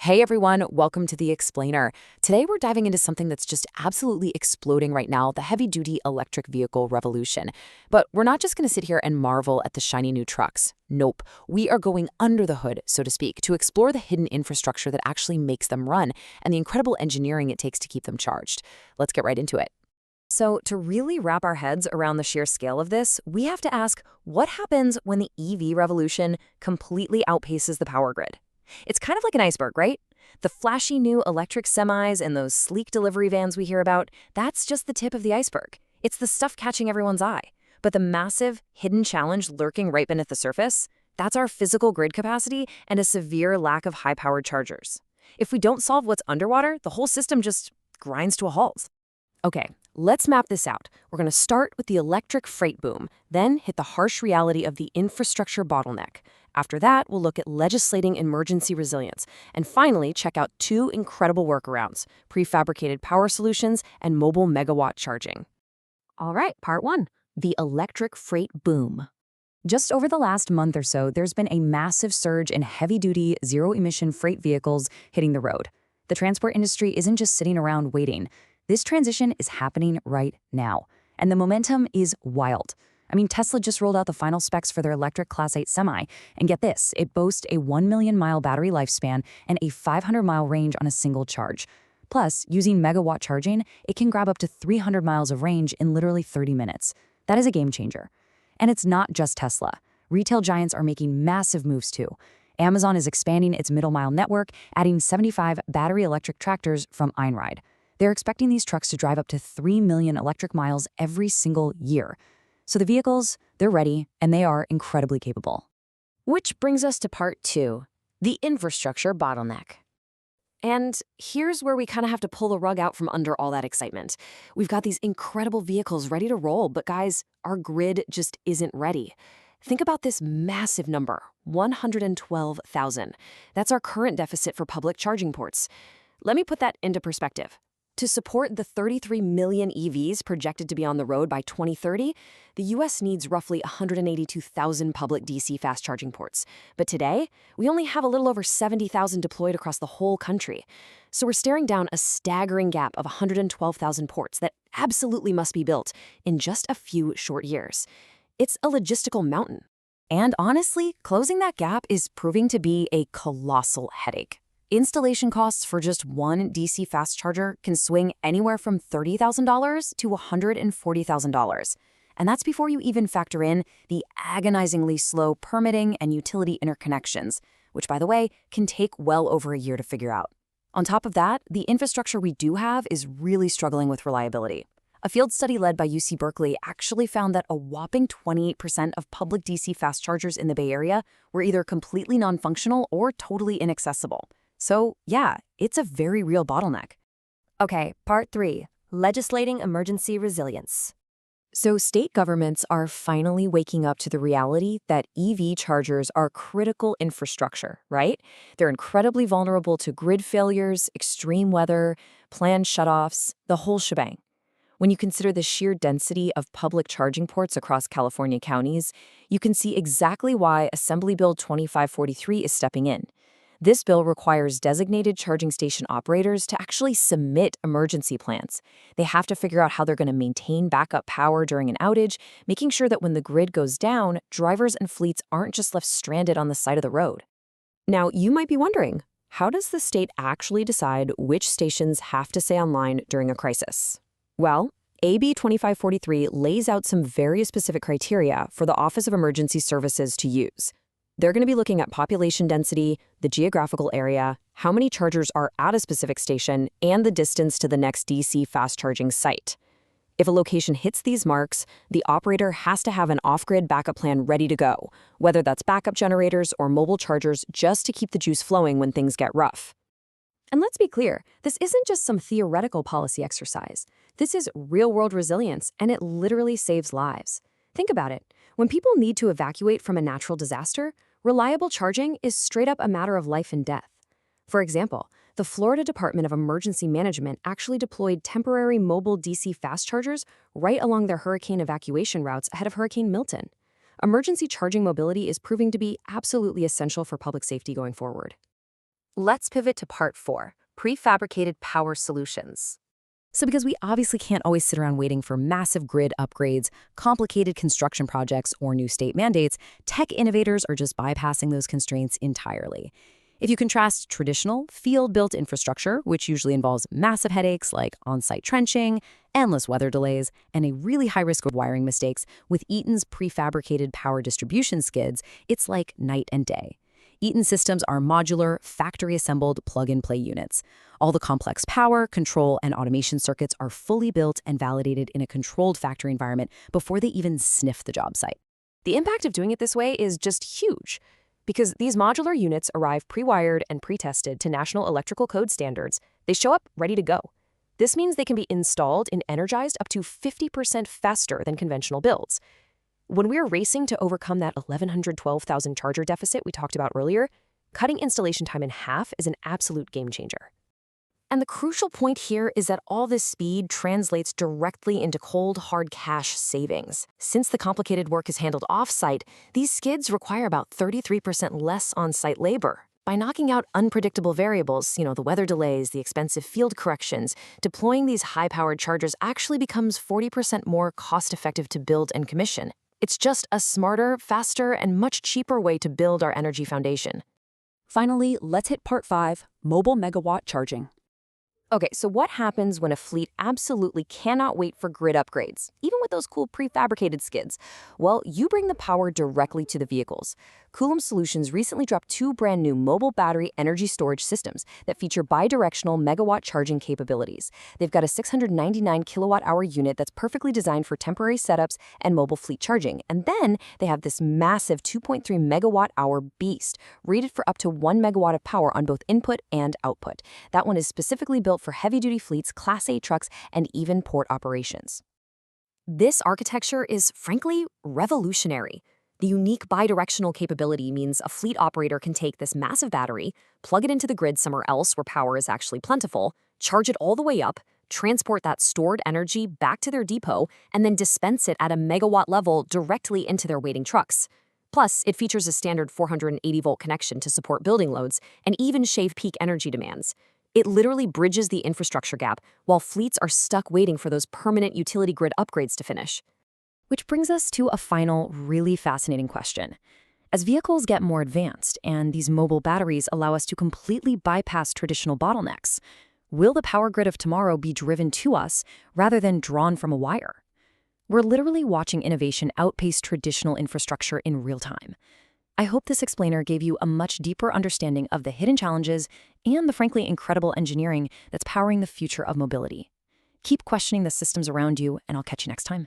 Hey everyone, welcome to The Explainer. Today we're diving into something that's just absolutely exploding right now, the heavy-duty electric vehicle revolution. But we're not just going to sit here and marvel at the shiny new trucks. Nope, we are going under the hood, so to speak, to explore the hidden infrastructure that actually makes them run and the incredible engineering it takes to keep them charged. Let's get right into it. So to really wrap our heads around the sheer scale of this, we have to ask, what happens when the EV revolution completely outpaces the power grid? It's kind of like an iceberg, right? The flashy new electric semis and those sleek delivery vans we hear about, that's just the tip of the iceberg. It's the stuff catching everyone's eye. But the massive, hidden challenge lurking right beneath the surface, that's our physical grid capacity and a severe lack of high-powered chargers. If we don't solve what's underwater, the whole system just grinds to a halt. Okay, let's map this out. We're going to start with the electric freight boom, then hit the harsh reality of the infrastructure bottleneck. After that, we'll look at legislating emergency resilience, and finally check out two incredible workarounds: prefabricated power solutions and mobile megawatt charging. All right, part one, the electric freight boom. Just over the last month or so, there's been a massive surge in heavy-duty, zero-emission freight vehicles hitting the road. The transport industry isn't just sitting around waiting. This transition is happening right now, and the momentum is wild. I mean, Tesla just rolled out the final specs for their electric Class 8 semi, and get this, it boasts a 1 million mile battery lifespan and a 500-mile range on a single charge. Plus, using megawatt charging, it can grab up to 300 miles of range in literally 30 minutes. That is a game changer. And it's not just Tesla. Retail giants are making massive moves too. Amazon is expanding its middle-mile network, adding 75 battery electric tractors from Einride. They're expecting these trucks to drive up to 3 million electric miles every single year. So the vehicles, they're ready, and they are incredibly capable. Which brings us to part two, the infrastructure bottleneck. And here's where we kind of have to pull the rug out from under all that excitement. We've got these incredible vehicles ready to roll, but guys, our grid just isn't ready. Think about this massive number, 112,000. That's our current deficit for public charging ports. Let me put that into perspective. To support the 33 million EVs projected to be on the road by 2030, the U.S. needs roughly 182,000 public DC fast charging ports. But today, we only have a little over 70,000 deployed across the whole country. So we're staring down a staggering gap of 112,000 ports that absolutely must be built in just a few short years. It's a logistical mountain. And honestly, closing that gap is proving to be a colossal headache. Installation costs for just one DC fast charger can swing anywhere from $30,000 to $140,000. And that's before you even factor in the agonizingly slow permitting and utility interconnections, which, by the way, can take well over a year to figure out. On top of that, the infrastructure we do have is really struggling with reliability. A field study led by UC Berkeley actually found that a whopping 28% of public DC fast chargers in the Bay Area were either completely non-functional or totally inaccessible. So, yeah, it's a very real bottleneck. Okay, part three, legislating emergency resilience. So state governments are finally waking up to the reality that EV chargers are critical infrastructure, right? They're incredibly vulnerable to grid failures, extreme weather, planned shutoffs, the whole shebang. When you consider the sheer density of public charging ports across California counties, you can see exactly why Assembly Bill 2543 is stepping in. This bill requires designated charging station operators to actually submit emergency plans. They have to figure out how they're going to maintain backup power during an outage, making sure that when the grid goes down, drivers and fleets aren't just left stranded on the side of the road. Now, you might be wondering, how does the state actually decide which stations have to stay online during a crisis? Well, AB 2543 lays out some very specific criteria for the Office of Emergency Services to use. They're going to be looking at population density, the geographical area, how many chargers are at a specific station, and the distance to the next DC fast charging site. If a location hits these marks, the operator has to have an off-grid backup plan ready to go, whether that's backup generators or mobile chargers, just to keep the juice flowing when things get rough. And let's be clear, this isn't just some theoretical policy exercise. This is real-world resilience, and it literally saves lives. Think about it. When people need to evacuate from a natural disaster, reliable charging is straight up a matter of life and death. For example, the Florida Department of Emergency Management actually deployed temporary mobile DC fast chargers right along their hurricane evacuation routes ahead of Hurricane Milton. Emergency charging mobility is proving to be absolutely essential for public safety going forward. Let's pivot to part 4, prefabricated power solutions. So because we obviously can't always sit around waiting for massive grid upgrades, complicated construction projects, or new state mandates, tech innovators are just bypassing those constraints entirely. If you contrast traditional, field-built infrastructure, which usually involves massive headaches like on-site trenching, endless weather delays, and a really high risk of wiring mistakes, with Eaton's prefabricated power distribution skids, it's like night and day. Eaton systems are modular, factory-assembled plug-and-play units. All the complex power, control, and automation circuits are fully built and validated in a controlled factory environment before they even sniff the job site. The impact of doing it this way is just huge, because these modular units arrive pre-wired and pre-tested to National Electrical Code standards. They show up ready to go. This means they can be installed and energized up to 50% faster than conventional builds. When we're racing to overcome that 1,112,000 charger deficit we talked about earlier, cutting installation time in half is an absolute game changer. And the crucial point here is that all this speed translates directly into cold, hard cash savings. Since the complicated work is handled off-site, these skids require about 33% less on-site labor. By knocking out unpredictable variables, the weather delays, the expensive field corrections, deploying these high-powered chargers actually becomes 40% more cost-effective to build and commission. It's just a smarter, faster, and much cheaper way to build our energy foundation. Finally, let's hit part 5, mobile megawatt charging. Okay, so what happens when a fleet absolutely cannot wait for grid upgrades, even with those cool prefabricated skids? Well, you bring the power directly to the vehicles. Coulomb Solutions recently dropped 2 brand new mobile battery energy storage systems that feature bidirectional megawatt charging capabilities. They've got a 699 kilowatt-hour unit that's perfectly designed for temporary setups and mobile fleet charging. And then they have this massive 2.3 megawatt-hour beast, rated for up to 1 megawatt of power on both input and output. That one is specifically built for heavy-duty fleets, Class A trucks, and even port operations. This architecture is, frankly, revolutionary. The unique bidirectional capability means a fleet operator can take this massive battery, plug it into the grid somewhere else where power is actually plentiful, charge it all the way up, transport that stored energy back to their depot, and then dispense it at a megawatt level directly into their waiting trucks. Plus, it features a standard 480-volt connection to support building loads and even shave peak energy demands. It literally bridges the infrastructure gap while fleets are stuck waiting for those permanent utility grid upgrades to finish. Which brings us to a final, really fascinating question. As vehicles get more advanced and these mobile batteries allow us to completely bypass traditional bottlenecks, will the power grid of tomorrow be driven to us rather than drawn from a wire? We're literally watching innovation outpace traditional infrastructure in real time. I hope this explainer gave you a much deeper understanding of the hidden challenges and the frankly incredible engineering that's powering the future of mobility. Keep questioning the systems around you, and I'll catch you next time.